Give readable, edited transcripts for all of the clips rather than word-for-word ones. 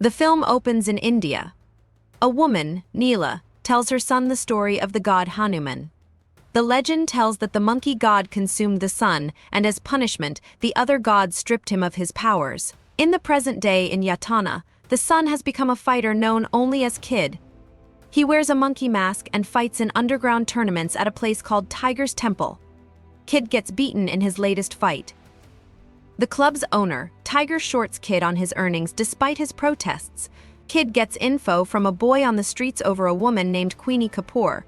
The film opens in India. A woman, Neela, tells her son the story of the god Hanuman. The legend tells that the monkey god consumed the sun, and as punishment, the other gods stripped him of his powers. In the present day in Yatana, the son has become a fighter known only as Kid. He wears a monkey mask and fights in underground tournaments at a place called Tiger's Temple. Kid gets beaten in his latest fight. The club's owner, Tiger, shorts Kid on his earnings despite his protests. Kid gets info from a boy on the streets over a woman named Queenie Kapoor,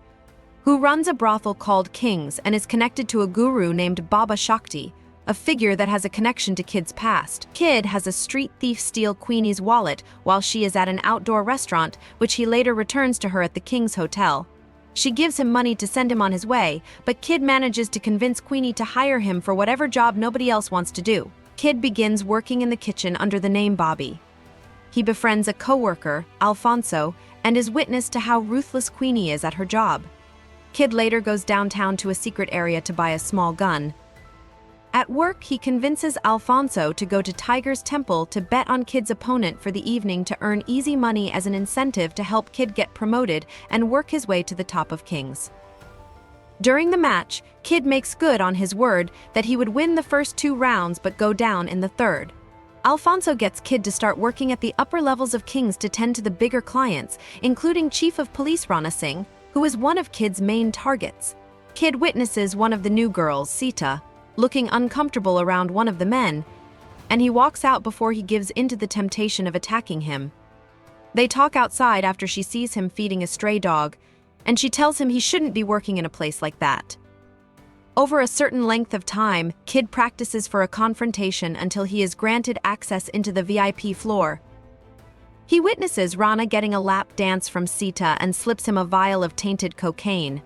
who runs a brothel called King's and is connected to a guru named Baba Shakti, a figure that has a connection to Kid's past. Kid has a street thief steal Queenie's wallet while she is at an outdoor restaurant, which he later returns to her at the King's Hotel. She gives him money to send him on his way, but Kid manages to convince Queenie to hire him for whatever job nobody else wants to do. Kid begins working in the kitchen under the name Bobby. He befriends a co-worker, Alfonso, and is witness to how ruthless Queenie is at her job. Kid later goes downtown to a secret area to buy a small gun. At work, he convinces Alfonso to go to Tiger's Temple to bet on Kid's opponent for the evening to earn easy money as an incentive to help Kid get promoted and work his way to the top of King's. During the match, Kid makes good on his word that he would win the first 2 rounds but go down in the third. Alfonso gets Kid to start working at the upper levels of King's to tend to the bigger clients, including Chief of Police Rana Singh, who is one of Kid's main targets. Kid witnesses one of the new girls, Sita, looking uncomfortable around one of the men, and he walks out before he gives in to the temptation of attacking him. They talk outside after she sees him feeding a stray dog, and she tells him he shouldn't be working in a place like that. Over a certain length of time, Kid practices for a confrontation until he is granted access into the VIP floor. He witnesses Rana getting a lap dance from Sita and slips him a vial of tainted cocaine.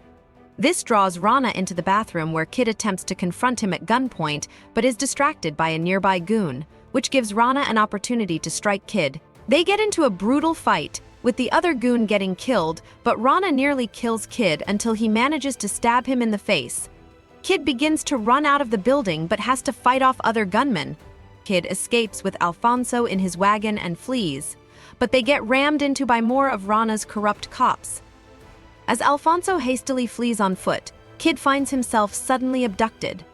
This draws Rana into the bathroom where Kid attempts to confront him at gunpoint but is distracted by a nearby goon, which gives Rana an opportunity to strike Kid. They get into a brutal fight, with the other goon getting killed, but Rana nearly kills Kid until he manages to stab him in the face. Kid begins to run out of the building but has to fight off other gunmen. Kid escapes with Alfonso in his wagon and flees, but they get rammed into by more of Rana's corrupt cops. As Alfonso hastily flees on foot, Kid finds himself suddenly abducted.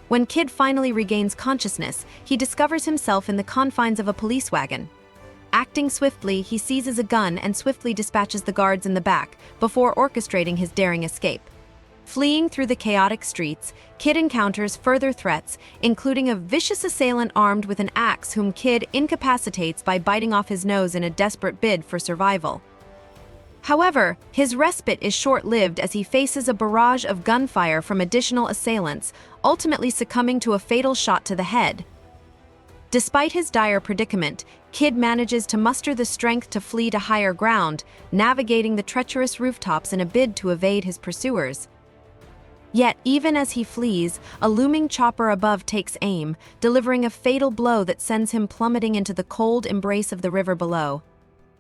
When Kid finally regains consciousness, he discovers himself in the confines of a police wagon. Acting swiftly, he seizes a gun and swiftly dispatches the guards in the back before orchestrating his daring escape. Fleeing through the chaotic streets, Kid encounters further threats, including a vicious assailant armed with an axe whom Kid incapacitates by biting off his nose in a desperate bid for survival. However, his respite is short-lived as he faces a barrage of gunfire from additional assailants, ultimately succumbing to a fatal shot to the head. Despite his dire predicament, Kid manages to muster the strength to flee to higher ground, navigating the treacherous rooftops in a bid to evade his pursuers. Yet, even as he flees, a looming chopper above takes aim, delivering a fatal blow that sends him plummeting into the cold embrace of the river below.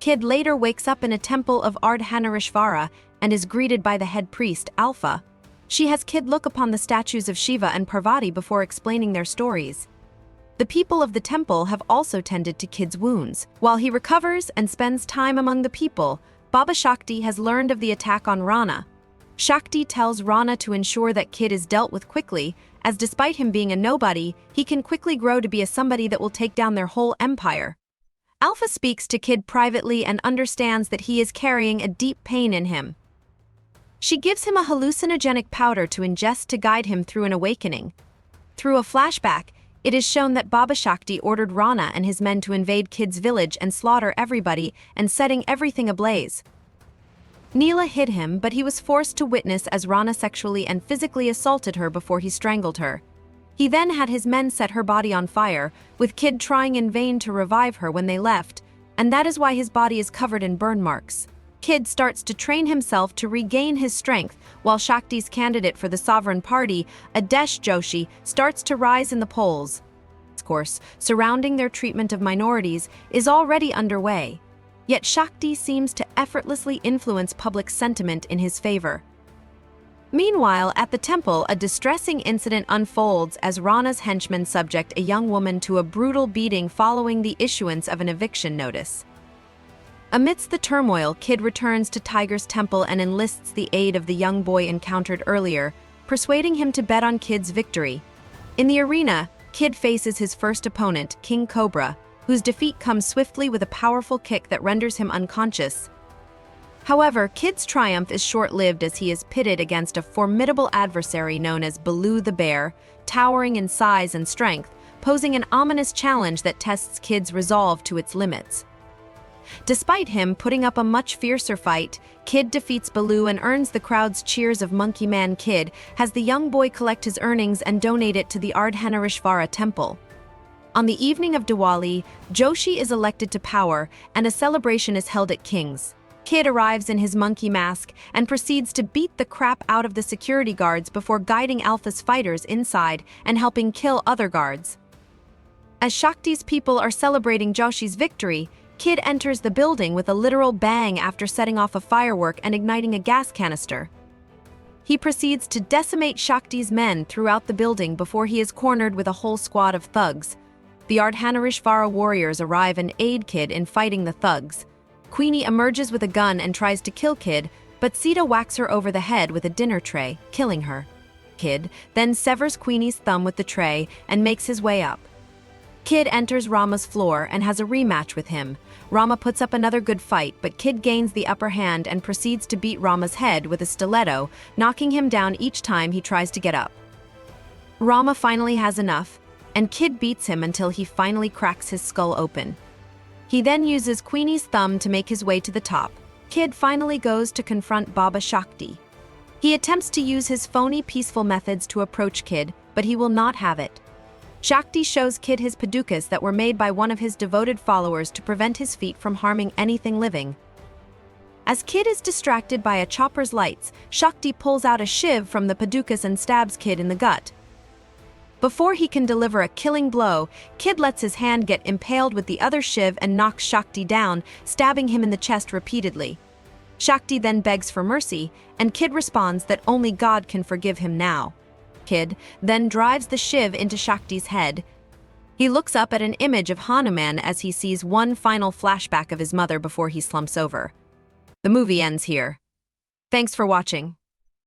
Kid later wakes up in a temple of Ardhanarishvara and is greeted by the head priest, Alpha. She has Kid look upon the statues of Shiva and Parvati before explaining their stories. The people of the temple have also tended to Kid's wounds. While he recovers and spends time among the people, Baba Shakti has learned of the attack on Rana. Shakti tells Rana to ensure that Kid is dealt with quickly, as despite him being a nobody, he can quickly grow to be a somebody that will take down their whole empire. Alpha speaks to Kid privately and understands that he is carrying a deep pain in him. She gives him a hallucinogenic powder to ingest to guide him through an awakening. Through a flashback, it is shown that Baba Shakti ordered Rana and his men to invade Kid's village and slaughter everybody and setting everything ablaze. Neela hid him, but he was forced to witness as Rana sexually and physically assaulted her before he strangled her. He then had his men set her body on fire, with Kid trying in vain to revive her when they left, and that is why his body is covered in burn marks. Kid starts to train himself to regain his strength, while Shakti's candidate for the sovereign party, Adesh Joshi, starts to rise in the polls. Discourse surrounding their treatment of minorities is already underway, yet Shakti seems to effortlessly influence public sentiment in his favor. Meanwhile, at the temple, a distressing incident unfolds as Rana's henchmen subject a young woman to a brutal beating following the issuance of an eviction notice. Amidst the turmoil, Kid returns to Tiger's temple and enlists the aid of the young boy encountered earlier, persuading him to bet on Kid's victory. In the arena, Kid faces his first opponent, King Cobra, whose defeat comes swiftly with a powerful kick that renders him unconscious. However, Kid's triumph is short-lived as he is pitted against a formidable adversary known as Baloo the Bear, towering in size and strength, posing an ominous challenge that tests Kid's resolve to its limits. Despite him putting up a much fiercer fight, Kid defeats Baloo and earns the crowd's cheers of Monkey Man Kid, has the young boy collect his earnings and donate it to the Ardhanarishvara temple. On the evening of Diwali, Joshi is elected to power and a celebration is held at King's. Kid arrives in his monkey mask and proceeds to beat the crap out of the security guards before guiding Alpha's fighters inside and helping kill other guards. As Shakti's people are celebrating Joshi's victory, Kid enters the building with a literal bang after setting off a firework and igniting a gas canister. He proceeds to decimate Shakti's men throughout the building before he is cornered with a whole squad of thugs. The Ardhanarishvara warriors arrive and aid Kid in fighting the thugs. Queenie emerges with a gun and tries to kill Kid, but Sita whacks her over the head with a dinner tray, killing her. Kid then severs Queenie's thumb with the tray and makes his way up. Kid enters Rama's floor and has a rematch with him. Rama puts up another good fight, but Kid gains the upper hand and proceeds to beat Rama's head with a stiletto, knocking him down each time he tries to get up. Rama finally has enough, and Kid beats him until he finally cracks his skull open. He then uses Queenie's thumb to make his way to the top. Kid finally goes to confront Baba Shakti. He attempts to use his phony peaceful methods to approach Kid, but he will not have it. Shakti shows Kid his padukas that were made by one of his devoted followers to prevent his feet from harming anything living. As Kid is distracted by a chopper's lights, Shakti pulls out a shiv from the padukas and stabs Kid in the gut. Before he can deliver a killing blow, Kid lets his hand get impaled with the other shiv and knocks Shakti down, stabbing him in the chest repeatedly. Shakti then begs for mercy, and Kid responds that only God can forgive him now. Kid then drives the shiv into Shakti's head. He looks up at an image of Hanuman as he sees one final flashback of his mother before he slumps over. The movie ends here. Thanks for watching.